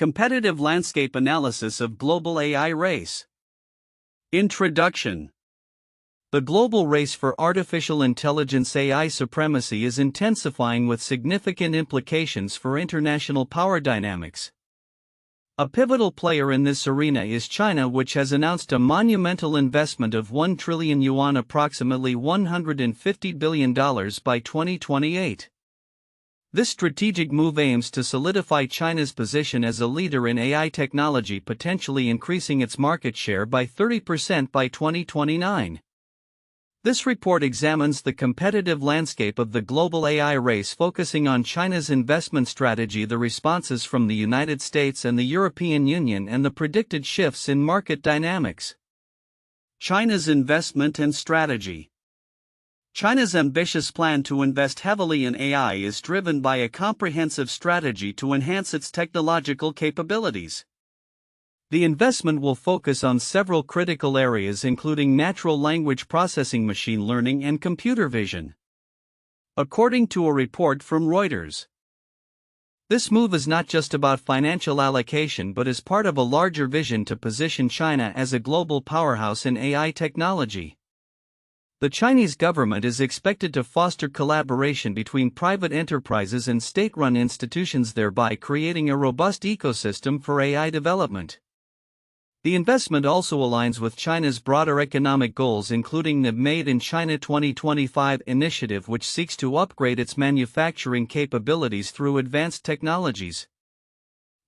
Competitive Landscape Analysis of Global AI Race. Introduction. The global race for artificial intelligence AI supremacy is intensifying with significant implications for international power dynamics. A pivotal player in this arena is China, which has announced a monumental investment of 1 trillion yuan, approximately $150 billion by 2028. This strategic move aims to solidify China's position as a leader in AI technology, potentially increasing its market share by 30% by 2029. This report examines the competitive landscape of the global AI race, focusing on China's investment strategy, the responses from the United States and the European Union, and the predicted shifts in market dynamics. China's investment and strategy. China's ambitious plan to invest heavily in AI is driven by a comprehensive strategy to enhance its technological capabilities. The investment will focus on several critical areas, including natural language processing, machine learning, and computer vision. According to a report from Reuters, this move is not just about financial allocation but is part of a larger vision to position China as a global powerhouse in AI technology. The Chinese government is expected to foster collaboration between private enterprises and state-run institutions, thereby creating a robust ecosystem for AI development. The investment also aligns with China's broader economic goals, including the Made in China 2025 initiative, which seeks to upgrade its manufacturing capabilities through advanced technologies.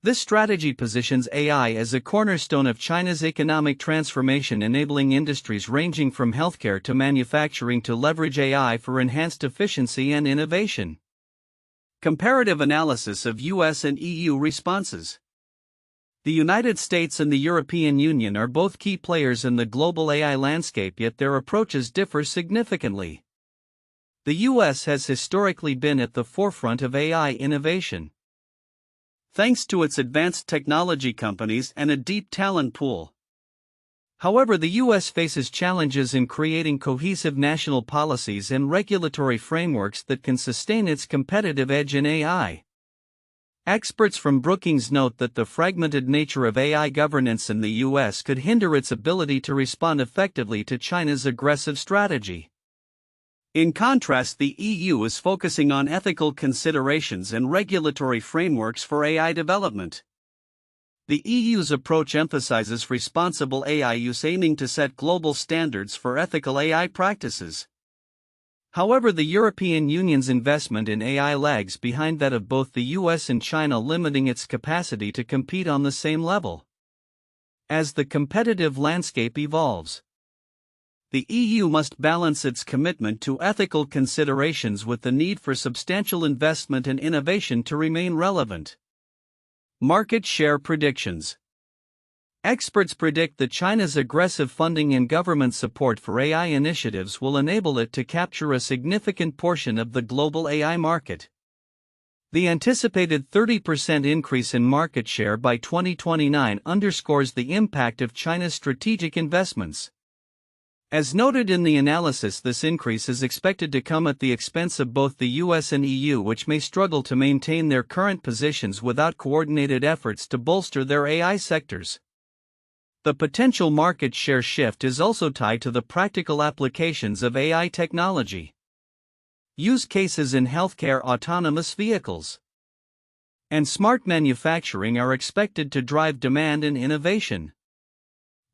This strategy positions AI as a cornerstone of China's economic transformation, enabling industries ranging from healthcare to manufacturing to leverage AI for enhanced efficiency and innovation. Comparative analysis of US and EU responses. The United States and the European Union are both key players in the global AI landscape, yet their approaches differ significantly. The US has historically been at the forefront of AI innovation, thanks to its advanced technology companies and a deep talent pool. However, the US faces challenges in creating cohesive national policies and regulatory frameworks that can sustain its competitive edge in AI. Experts from Brookings note that the fragmented nature of AI governance in the US could hinder its ability to respond effectively to China's aggressive strategy. In contrast, the EU is focusing on ethical considerations and regulatory frameworks for AI development. The EU's approach emphasizes responsible AI use, aiming to set global standards for ethical AI practices. However, the European Union's investment in AI lags behind that of both the US and China, limiting its capacity to compete on the same level. As the competitive landscape evolves, the EU must balance its commitment to ethical considerations with the need for substantial investment and innovation to remain relevant. Market share predictions. Experts predict that China's aggressive funding and government support for AI initiatives will enable it to capture a significant portion of the global AI market. The anticipated 30% increase in market share by 2029 underscores the impact of China's strategic investments. As noted in the analysis, this increase is expected to come at the expense of both the US and EU, which may struggle to maintain their current positions without coordinated efforts to bolster their AI sectors. The potential market share shift is also tied to the practical applications of AI technology. Use cases in healthcare, autonomous vehicles, and smart manufacturing are expected to drive demand and innovation.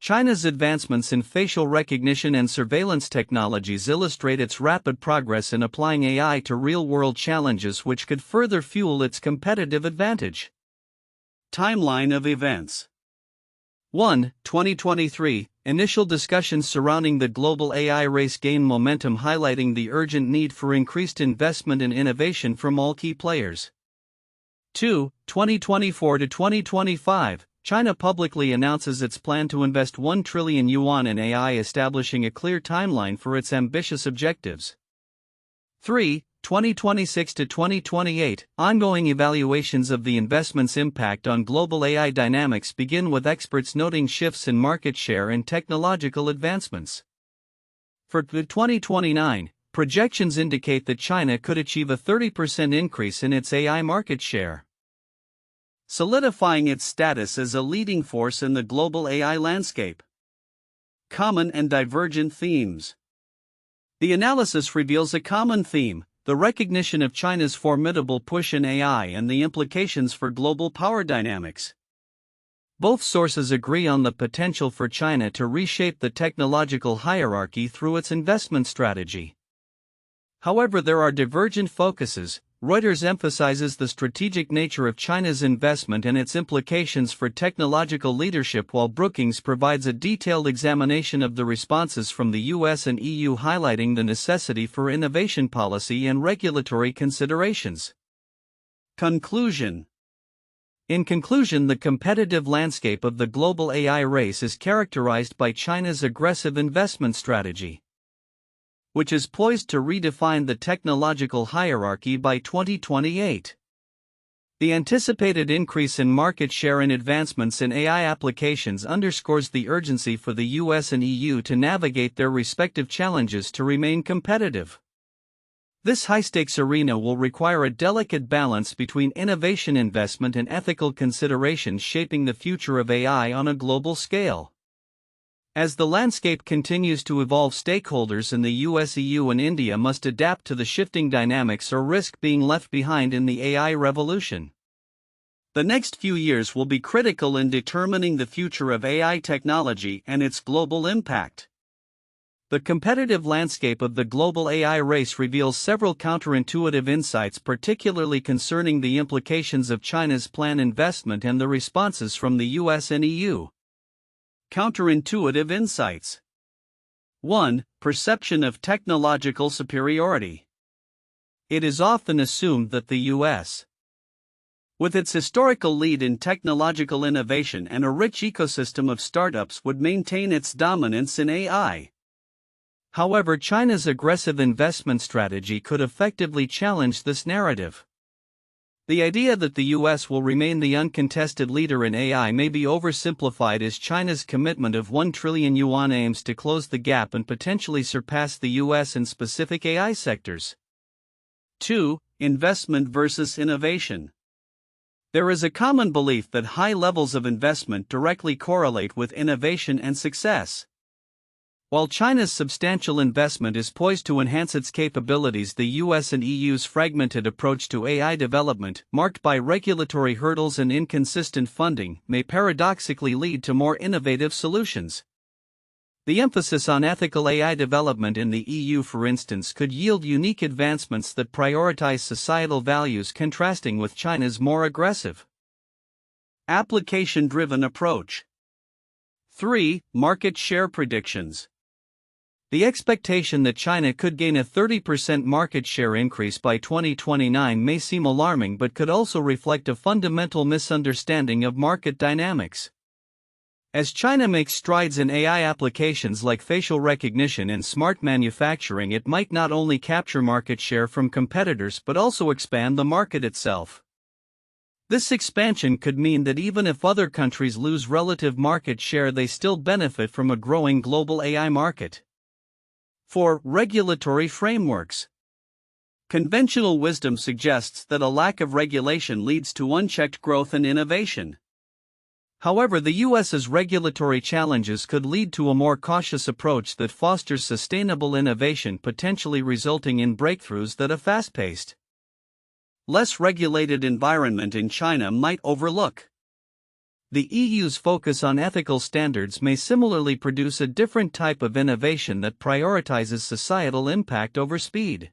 China's advancements in facial recognition and surveillance technologies illustrate its rapid progress in applying AI to real-world challenges, which could further fuel its competitive advantage. Timeline of events. 1. 2023. Initial discussions surrounding the global AI race gain momentum, highlighting the urgent need for increased investment and innovation from all key players. 2. 2024 to 2025. China publicly announces its plan to invest 1 trillion yuan in AI, establishing a clear timeline for its ambitious objectives. 3. 2026 to 2028. Ongoing evaluations of the investment's impact on global AI dynamics begin, with experts noting shifts in market share and technological advancements. For 2029, projections indicate that China could achieve a 30% increase in its AI market share. solidifying its status as a leading force in the global AI landscape. Common and divergent themes. The analysis reveals a common theme: the recognition of China's formidable push in AI and the implications for global power dynamics. Both sources agree on the potential for China to reshape the technological hierarchy through its investment strategy. However, there are divergent focuses. Reuters emphasizes the strategic nature of China's investment and its implications for technological leadership, while Brookings provides a detailed examination of the responses from the US and EU, highlighting the necessity for innovation policy and regulatory considerations. Conclusion. In conclusion, the competitive landscape of the global AI race is characterized by China's aggressive investment strategy, which is poised to redefine the technological hierarchy by 2028. The anticipated increase in market share and advancements in AI applications underscores the urgency for the US and EU to navigate their respective challenges to remain competitive. This high-stakes arena will require a delicate balance between innovation investment and ethical considerations shaping the future of AI on a global scale. As the landscape continues to evolve, stakeholders in the US, EU, and India must adapt to the shifting dynamics or risk being left behind in the AI revolution. The next few years will be critical in determining the future of AI technology and its global impact. The competitive landscape of the global AI race reveals several counterintuitive insights, particularly concerning the implications of China's planned investment and the responses from the US and EU. Counterintuitive insights. 1. Perception of technological superiority. It is often assumed that the US, with its historical lead in technological innovation and a rich ecosystem of startups, would maintain its dominance in AI. However, China's aggressive investment strategy could effectively challenge this narrative. The idea that the US will remain the uncontested leader in AI may be oversimplified, as China's commitment of 1 trillion yuan aims to close the gap and potentially surpass the US in specific AI sectors. 2. Investment versus innovation. There is a common belief that high levels of investment directly correlate with innovation and success. While China's substantial investment is poised to enhance its capabilities, the US and EU's fragmented approach to AI development, marked by regulatory hurdles and inconsistent funding, may paradoxically lead to more innovative solutions. The emphasis on ethical AI development in the EU, for instance, could yield unique advancements that prioritize societal values, contrasting with China's more aggressive, application-driven approach. 3. Market share predictions. The expectation that China could gain a 30% market share increase by 2029 may seem alarming, but could also reflect a fundamental misunderstanding of market dynamics. As China makes strides in AI applications like facial recognition and smart manufacturing, it might not only capture market share from competitors but also expand the market itself. This expansion could mean that even if other countries lose relative market share, they still benefit from a growing global AI market. 4. Regulatory frameworks. Conventional wisdom suggests that a lack of regulation leads to unchecked growth and innovation. However, the US's regulatory challenges could lead to a more cautious approach that fosters sustainable innovation, potentially resulting in breakthroughs that a fast-paced, less regulated environment in China might overlook. The EU's focus on ethical standards may similarly produce a different type of innovation that prioritizes societal impact over speed.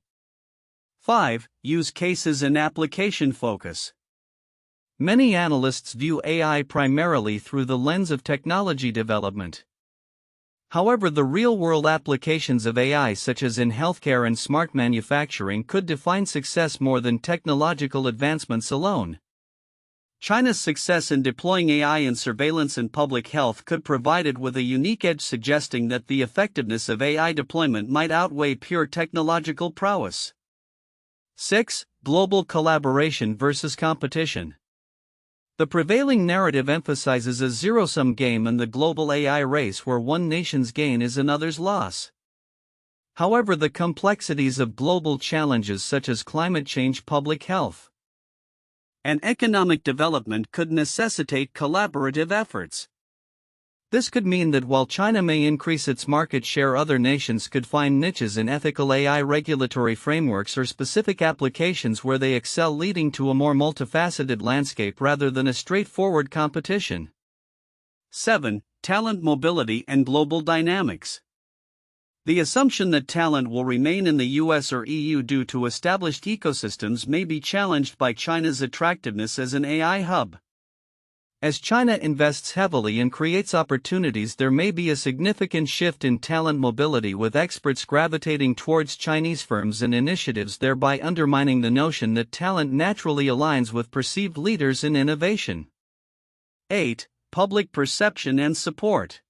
5. Use cases and application focus. Many analysts view AI primarily through the lens of technology development. However, the real-world applications of AI, such as in healthcare and smart manufacturing, could define success more than technological advancements alone. China's success in deploying AI in surveillance and public health could provide it with a unique edge, suggesting that the effectiveness of AI deployment might outweigh pure technological prowess. 6. Global collaboration versus competition. The prevailing narrative emphasizes a zero-sum game in the global AI race, where one nation's gain is another's loss. However, the complexities of global challenges such as climate change, public health, and economic development could necessitate collaborative efforts. This could mean that while China may increase its market share, other nations could find niches in ethical AI regulatory frameworks or specific applications where they excel, leading to a more multifaceted landscape rather than a straightforward competition. 7. Talent mobility and global dynamics. The assumption that talent will remain in the US or EU due to established ecosystems may be challenged by China's attractiveness as an AI hub. As China invests heavily and creates opportunities, there may be a significant shift in talent mobility, with experts gravitating towards Chinese firms and initiatives, thereby undermining the notion that talent naturally aligns with perceived leaders in innovation. 8. Public perception and support.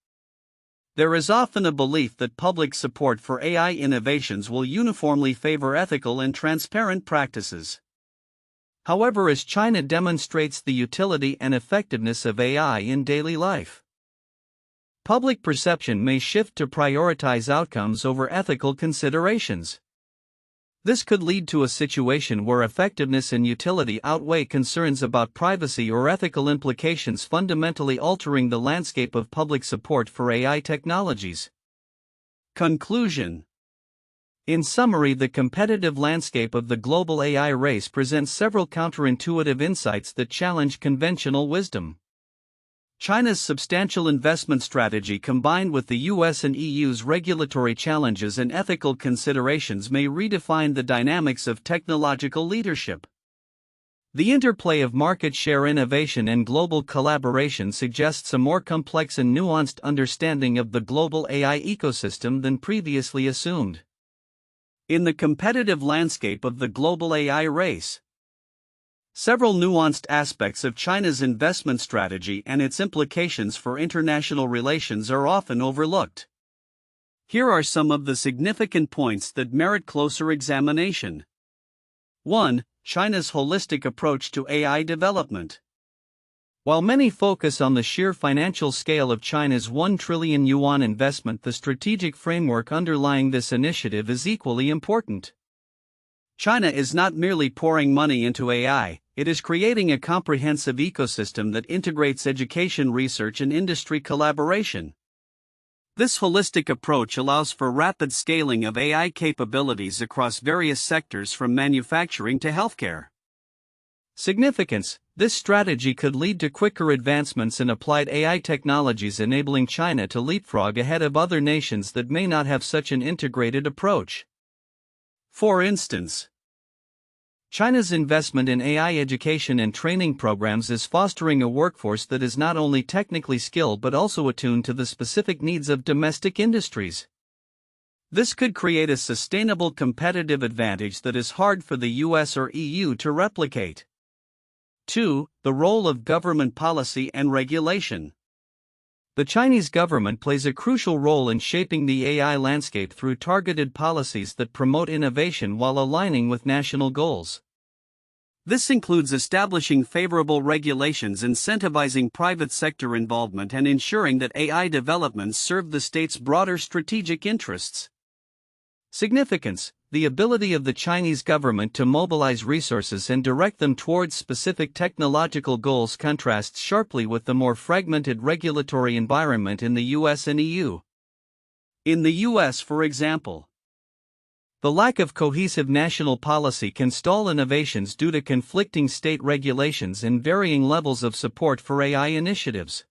There is often a belief that public support for AI innovations will uniformly favor ethical and transparent practices. However, as China demonstrates the utility and effectiveness of AI in daily life, public perception may shift to prioritize outcomes over ethical considerations. This could lead to a situation where effectiveness and utility outweigh concerns about privacy or ethical implications, fundamentally altering the landscape of public support for AI technologies. Conclusion. In summary, the competitive landscape of the global AI race presents several counterintuitive insights that challenge conventional wisdom. China's substantial investment strategy, combined with the US and EU's regulatory challenges and ethical considerations, may redefine the dynamics of technological leadership. The interplay of market share, innovation, and global collaboration suggests a more complex and nuanced understanding of the global AI ecosystem than previously assumed. In the competitive landscape of the global AI race, several nuanced aspects of China's investment strategy and its implications for international relations are often overlooked. Here are some of the significant points that merit closer examination. 1. China's holistic approach to AI development. While many focus on the sheer financial scale of China's 1 trillion yuan investment, the strategic framework underlying this initiative is equally important. China is not merely pouring money into AI, it is creating a comprehensive ecosystem that integrates education, research, and industry collaboration. This holistic approach allows for rapid scaling of AI capabilities across various sectors, from manufacturing to healthcare. Significance. This strategy could lead to quicker advancements in applied AI technologies, enabling China to leapfrog ahead of other nations that may not have such an integrated approach. For instance, China's investment in AI education and training programs is fostering a workforce that is not only technically skilled but also attuned to the specific needs of domestic industries. This could create a sustainable competitive advantage that is hard for the US or EU to replicate. 2. The role of government policy and regulation. The Chinese government plays a crucial role in shaping the AI landscape through targeted policies that promote innovation while aligning with national goals. This includes establishing favorable regulations, incentivizing private sector involvement, and ensuring that AI developments serve the state's broader strategic interests. Significance. The ability of the Chinese government to mobilize resources and direct them towards specific technological goals contrasts sharply with the more fragmented regulatory environment in the US and EU. In the US, for example, the lack of cohesive national policy can stall innovations due to conflicting state regulations and varying levels of support for AI initiatives.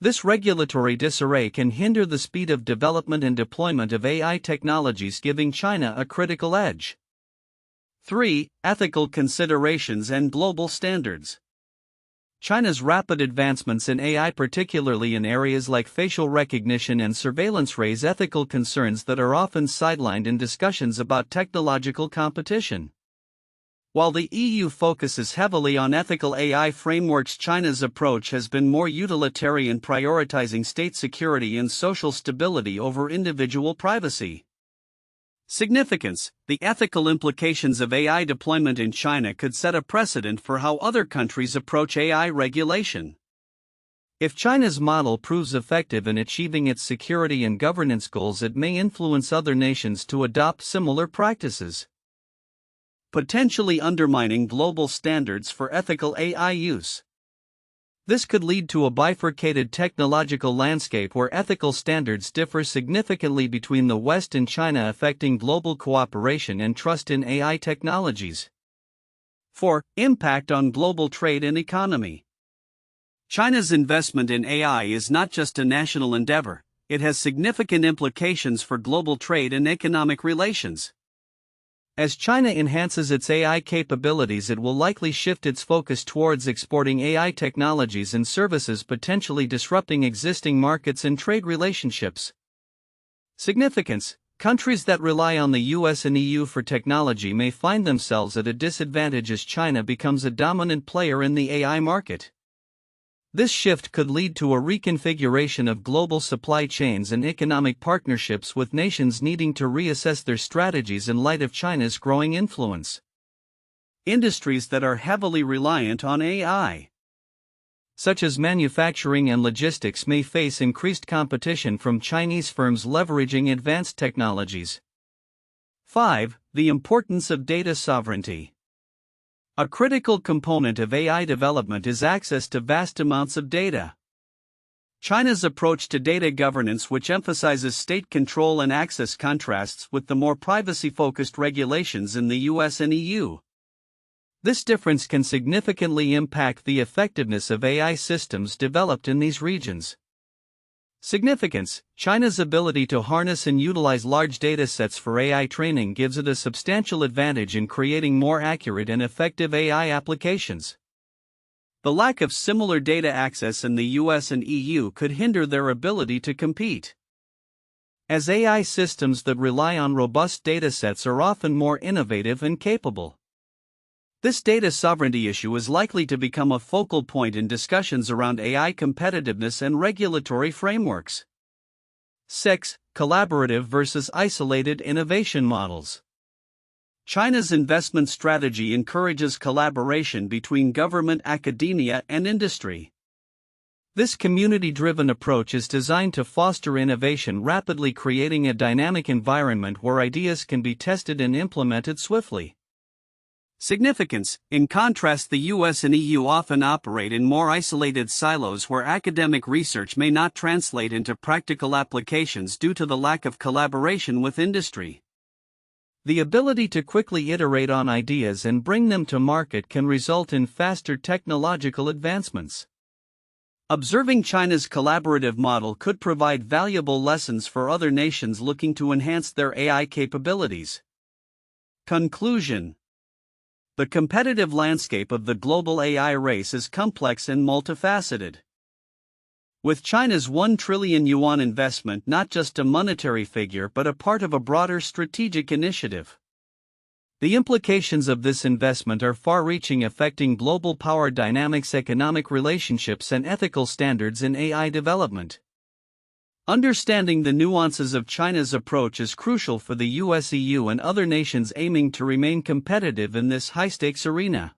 This regulatory disarray can hinder the speed of development and deployment of AI technologies, giving China a critical edge. 3. Ethical considerations and global standards. China's rapid advancements in AI, particularly in areas like facial recognition and surveillance, raise ethical concerns that are often sidelined in discussions about technological competition. While the EU focuses heavily on ethical AI frameworks, China's approach has been more utilitarian, prioritizing state security and social stability over individual privacy. Significance. The ethical implications of AI deployment in China could set a precedent for how other countries approach AI regulation. If China's model proves effective in achieving its security and governance goals, it may influence other nations to adopt similar practices. potentially undermining global standards for ethical AI use. This could lead to a bifurcated technological landscape where ethical standards differ significantly between the West and China, affecting global cooperation and trust in AI technologies. 4. Impact on global trade and economy. China's investment in AI is not just a national endeavor, it has significant implications for global trade and economic relations. As China enhances its AI capabilities, it will likely shift its focus towards exporting AI technologies and services, potentially disrupting existing markets and trade relationships. Significance: countries that rely on the US and EU for technology may find themselves at a disadvantage as China becomes a dominant player in the AI market. This shift could lead to a reconfiguration of global supply chains and economic partnerships, with nations needing to reassess their strategies in light of China's growing influence. Industries that are heavily reliant on AI, such as manufacturing and logistics, may face increased competition from Chinese firms leveraging advanced technologies. 5. The importance of data sovereignty. A critical component of AI development is access to vast amounts of data. China's approach to data governance, which emphasizes state control and access, contrasts with the more privacy-focused regulations in the US and EU. This difference can significantly impact the effectiveness of AI systems developed in these regions. Significance: China's ability to harness and utilize large data sets for AI training gives it a substantial advantage in creating more accurate and effective AI applications. The lack of similar data access in the US and EU could hinder their ability to compete, as AI systems that rely on robust data sets are often more innovative and capable. This data sovereignty issue is likely to become a focal point in discussions around AI competitiveness and regulatory frameworks. 6. Collaborative versus isolated innovation models. China's investment strategy encourages collaboration between government, academia, and industry. This community-driven approach is designed to foster innovation, rapidly creating a dynamic environment where ideas can be tested and implemented swiftly. Significance: in contrast, the US and EU often operate in more isolated silos where academic research may not translate into practical applications due to the lack of collaboration with industry. The ability to quickly iterate on ideas and bring them to market can result in faster technological advancements. Observing China's collaborative model could provide valuable lessons for other nations looking to enhance their AI capabilities. Conclusion: the competitive landscape of the global AI race is complex and multifaceted. With China's 1 trillion yuan investment not just a monetary figure but a part of a broader strategic initiative. The implications of this investment are far-reaching, affecting global power dynamics, economic relationships, and ethical standards in AI development. Understanding the nuances of China's approach is crucial for the US, EU, and other nations aiming to remain competitive in this high-stakes arena.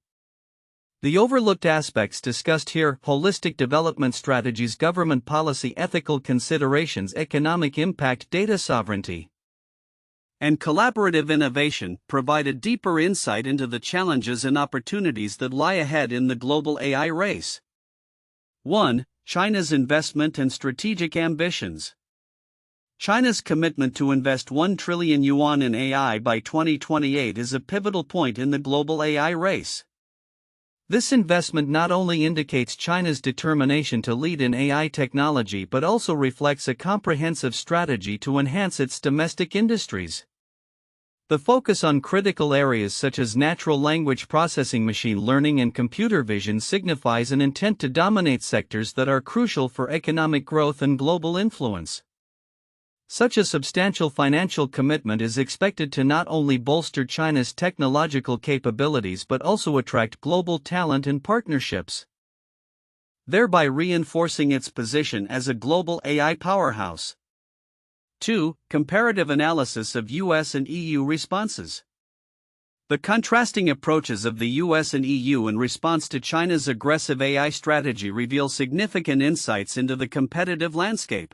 The overlooked aspects discussed here: holistic development strategies, government policy, ethical considerations, economic impact, data sovereignty, and collaborative innovation, provide a deeper insight into the challenges and opportunities that lie ahead in the global AI race. 1. China's investment and strategic ambitions. China's commitment to invest 1 trillion yuan in AI by 2028 is a pivotal point in the global AI race. This investment not only indicates China's determination to lead in AI technology but also reflects a comprehensive strategy to enhance its domestic industries. The focus on critical areas such as natural language processing, machine learning, and computer vision signifies an intent to dominate sectors that are crucial for economic growth and global influence. Such a substantial financial commitment is expected to not only bolster China's technological capabilities but also attract global talent and partnerships, thereby reinforcing its position as a global AI powerhouse. 2. Comparative analysis of US and EU responses. The contrasting approaches of the US and EU in response to China's aggressive AI strategy reveal significant insights into the competitive landscape.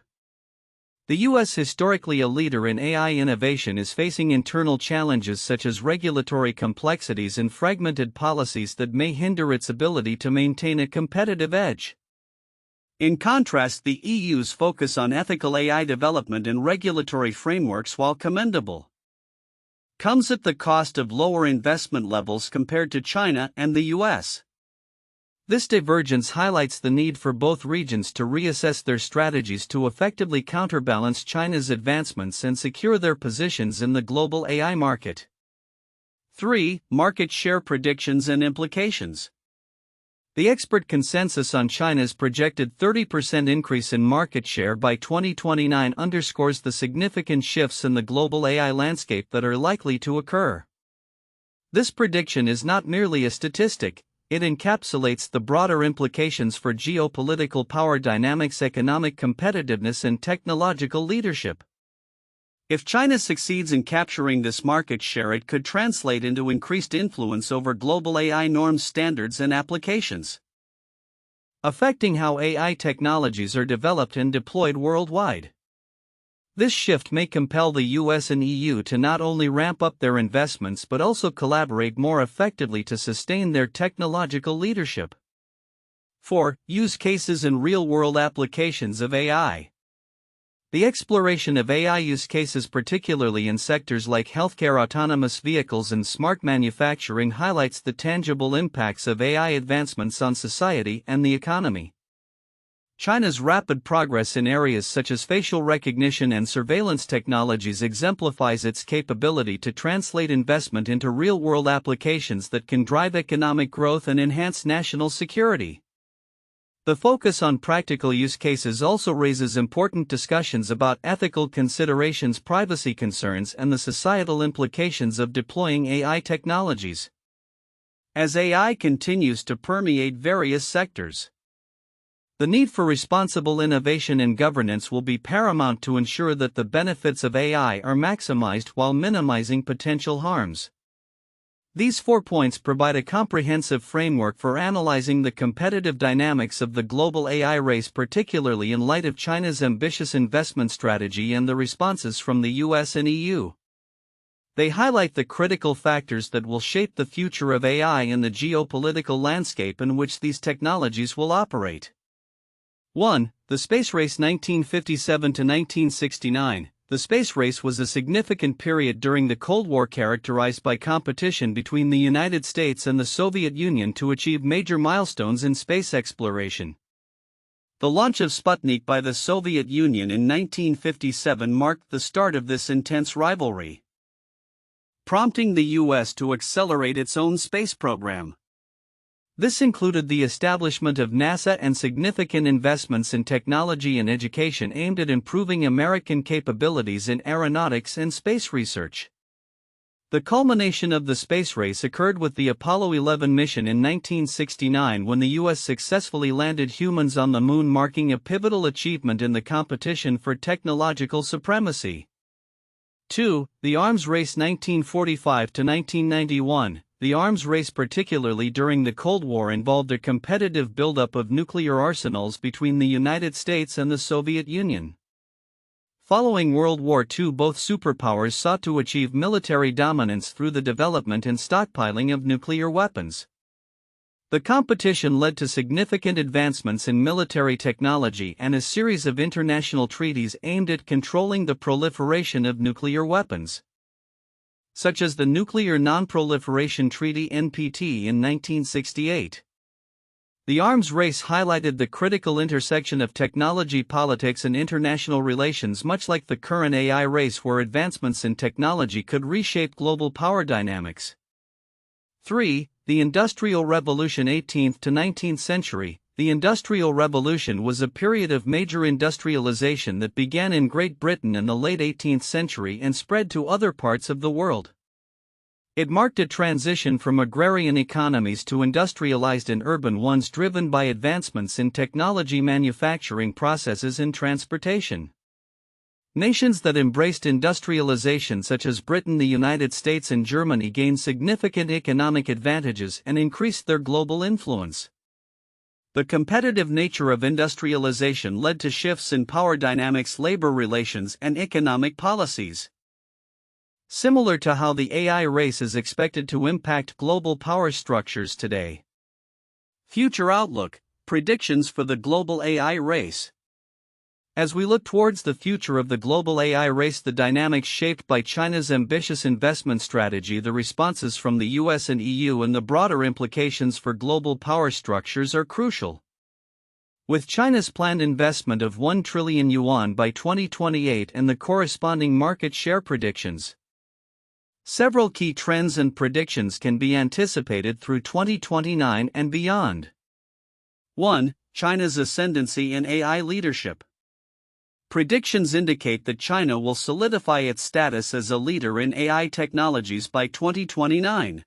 The US, historically a leader in AI innovation, is facing internal challenges such as regulatory complexities and fragmented policies that may hinder its ability to maintain a competitive edge. In contrast, the EU's focus on ethical AI development and regulatory frameworks, while commendable, comes at the cost of lower investment levels compared to China and the US. This divergence highlights the need for both regions to reassess their strategies to effectively counterbalance China's advancements and secure their positions in the global AI market. 3. Market share predictions and implications. The expert consensus on China's projected 30% increase in market share by 2029 underscores the significant shifts in the global AI landscape that are likely to occur. This prediction is not merely a statistic. It encapsulates the broader implications for geopolitical power dynamics, economic competitiveness, and technological leadership. If China succeeds in capturing this market share, it could translate into increased influence over global AI norms, standards, and applications, affecting how AI technologies are developed and deployed worldwide. This shift may compel the US and EU to not only ramp up their investments but also collaborate more effectively to sustain their technological leadership. 4. Use cases and real-world applications of AI. The exploration of AI use cases, particularly in sectors like healthcare, autonomous vehicles, and smart manufacturing, highlights the tangible impacts of AI advancements on society and the economy. China's rapid progress in areas such as facial recognition and surveillance technologies exemplifies its capability to translate investment into real-world applications that can drive economic growth and enhance national security. The focus on practical use cases also raises important discussions about ethical considerations, privacy concerns, and the societal implications of deploying AI technologies. As AI continues to permeate various sectors, the need for responsible innovation and governance will be paramount to ensure that the benefits of AI are maximized while minimizing potential harms. These 4 points provide a comprehensive framework for analyzing the competitive dynamics of the global AI race, particularly in light of China's ambitious investment strategy and the responses from the US and EU. They highlight the critical factors that will shape the future of AI and the geopolitical landscape in which these technologies will operate. 1. The Space Race 1957 to 1969. The space race was a significant period during the Cold War characterized by competition between the United States and the Soviet Union to achieve major milestones in space exploration. The launch of Sputnik by the Soviet Union in 1957 marked the start of this intense rivalry, prompting the US to accelerate its own space program. This included the establishment of NASA and significant investments in technology and education aimed at improving American capabilities in aeronautics and space research. The culmination of the space race occurred with the Apollo 11 mission in 1969, when the US successfully landed humans on the Moon, marking a pivotal achievement in the competition for technological supremacy. 2. The Arms Race 1945 to 1991. The arms race, particularly during the Cold War, involved a competitive buildup of nuclear arsenals between the United States and the Soviet Union. Following World War II, both superpowers sought to achieve military dominance through the development and stockpiling of nuclear weapons. The competition led to significant advancements in military technology and a series of international treaties aimed at controlling the proliferation of nuclear weapons, such as the Nuclear Non-Proliferation Treaty (NPT) in 1968. The arms race highlighted the critical intersection of technology, politics, and international relations, much like the current AI race, where advancements in technology could reshape global power dynamics. 3. The Industrial Revolution 18th to 19th century. The Industrial Revolution was a period of major industrialization that began in Great Britain in the late 18th century and spread to other parts of the world. It marked a transition from agrarian economies to industrialized and urban ones, driven by advancements in technology, manufacturing processes, and transportation. Nations that embraced industrialization, such as Britain, the United States, and Germany, gained significant economic advantages and increased their global influence. The competitive nature of industrialization led to shifts in power dynamics, labor relations, and economic policies. Similar to how the AI race is expected to impact global power structures today. Future outlook, predictions for the global AI race. As we look towards the future of the global AI race, the dynamics shaped by China's ambitious investment strategy, the responses from the US and EU, and the broader implications for global power structures are crucial. With China's planned investment of 1 trillion yuan by 2028 and the corresponding market share predictions, several key trends and predictions can be anticipated through 2029 and beyond. 1. China's ascendancy in AI leadership. Predictions indicate that China will solidify its status as a leader in AI technologies by 2029.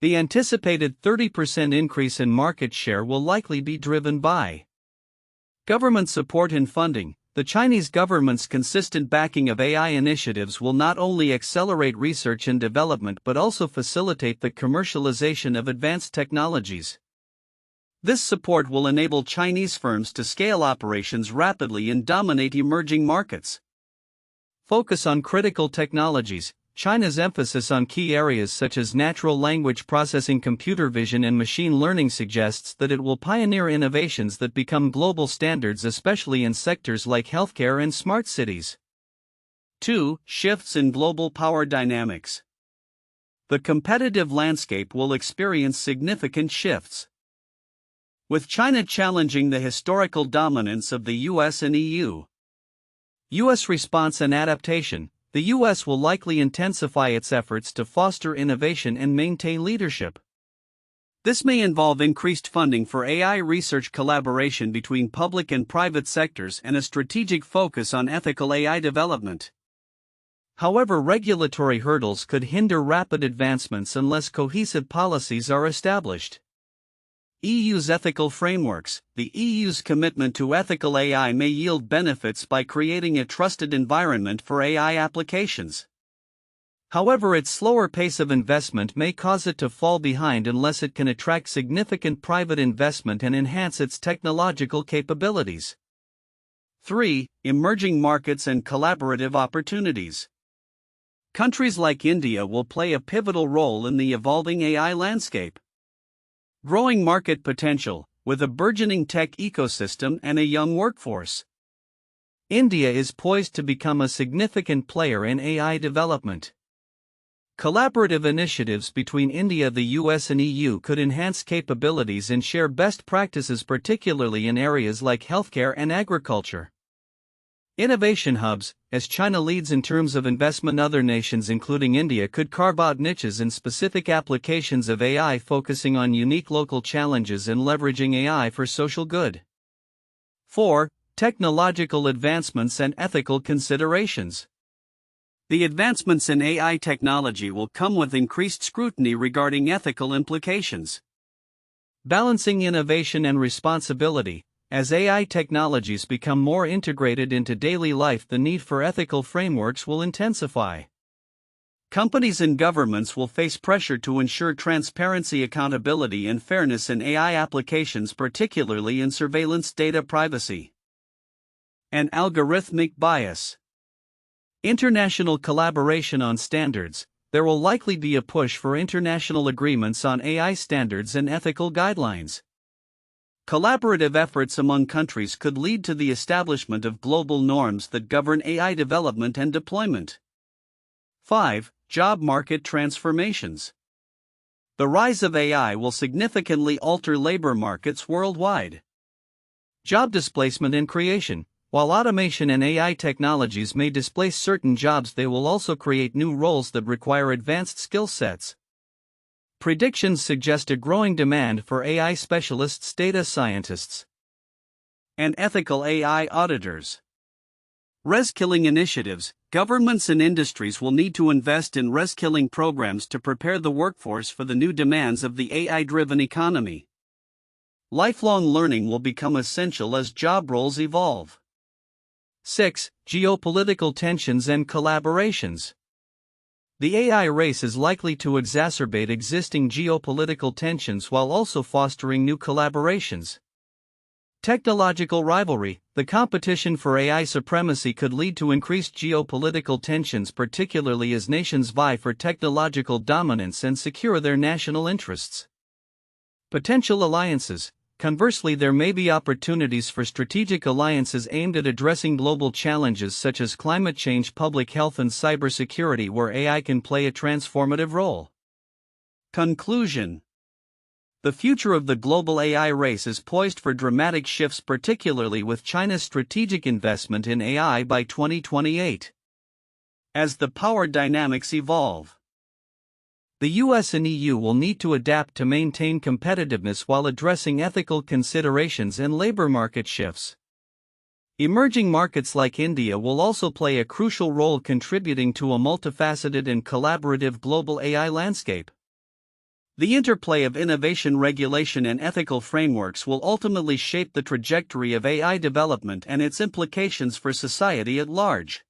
The anticipated 30% increase in market share will likely be driven by government support and funding. The Chinese government's consistent backing of AI initiatives will not only accelerate research and development but also facilitate the commercialization of advanced technologies. This support will enable Chinese firms to scale operations rapidly and dominate emerging markets. Focus on critical technologies. China's emphasis on key areas such as natural language processing, computer vision, and machine learning suggests that it will pioneer innovations that become global standards, especially in sectors like healthcare and smart cities. 2. Shifts in global power dynamics. The competitive landscape will experience significant shifts. With China challenging the historical dominance of the US and EU. US response and adaptation. The US will likely intensify its efforts to foster innovation and maintain leadership. This may involve increased funding for AI research, collaboration between public and private sectors, and a strategic focus on ethical AI development. However, regulatory hurdles could hinder rapid advancements unless cohesive policies are established. EU's ethical frameworks. The EU's commitment to ethical AI may yield benefits by creating a trusted environment for AI applications. However, its slower pace of investment may cause it to fall behind unless it can attract significant private investment and enhance its technological capabilities. 3. Emerging markets and collaborative opportunities. Countries like India will play a pivotal role in the evolving AI landscape. Growing market potential, with a burgeoning tech ecosystem and a young workforce. India is poised to become a significant player in AI development. Collaborative initiatives between India, the US, and EU could enhance capabilities and share best practices, particularly in areas like healthcare and agriculture. Innovation hubs. As China leads in terms of investment, other nations, including India, could carve out niches in specific applications of AI, focusing on unique local challenges and leveraging AI for social good. 4. Technological advancements and ethical considerations. The advancements in AI technology will come with increased scrutiny regarding ethical implications. Balancing innovation and responsibility. As AI technologies become more integrated into daily life, the need for ethical frameworks will intensify. Companies and governments will face pressure to ensure transparency, accountability, and fairness in AI applications, particularly in surveillance, data privacy, and algorithmic bias. International collaboration on standards. There will likely be a push for international agreements on AI standards and ethical guidelines. Collaborative efforts among countries could lead to the establishment of global norms that govern AI development and deployment. 5. Job market transformations. The rise of AI will significantly alter labor markets worldwide. Job displacement and creation. While automation and AI technologies may displace certain jobs, they will also create new roles that require advanced skill sets. Predictions suggest a growing demand for AI specialists, data scientists, and ethical AI auditors. Reskilling initiatives. Governments and industries will need to invest in reskilling programs to prepare the workforce for the new demands of the AI-driven economy. Lifelong learning will become essential as job roles evolve. 6. Geopolitical tensions and collaborations. The AI race is likely to exacerbate existing geopolitical tensions while also fostering new collaborations. Technological rivalry. The competition for AI supremacy could lead to increased geopolitical tensions, particularly as nations vie for technological dominance and secure their national interests. Potential alliances. Conversely, there may be opportunities for strategic alliances aimed at addressing global challenges such as climate change, public health, and cybersecurity, where AI can play a transformative role. Conclusion. The future of the global AI race is poised for dramatic shifts, particularly with China's strategic investment in AI by 2028. As the power dynamics evolve, the US and EU will need to adapt to maintain competitiveness while addressing ethical considerations and labor market shifts. Emerging markets like India will also play a crucial role, contributing to a multifaceted and collaborative global AI landscape. The interplay of innovation, regulation, and ethical frameworks will ultimately shape the trajectory of AI development and its implications for society at large.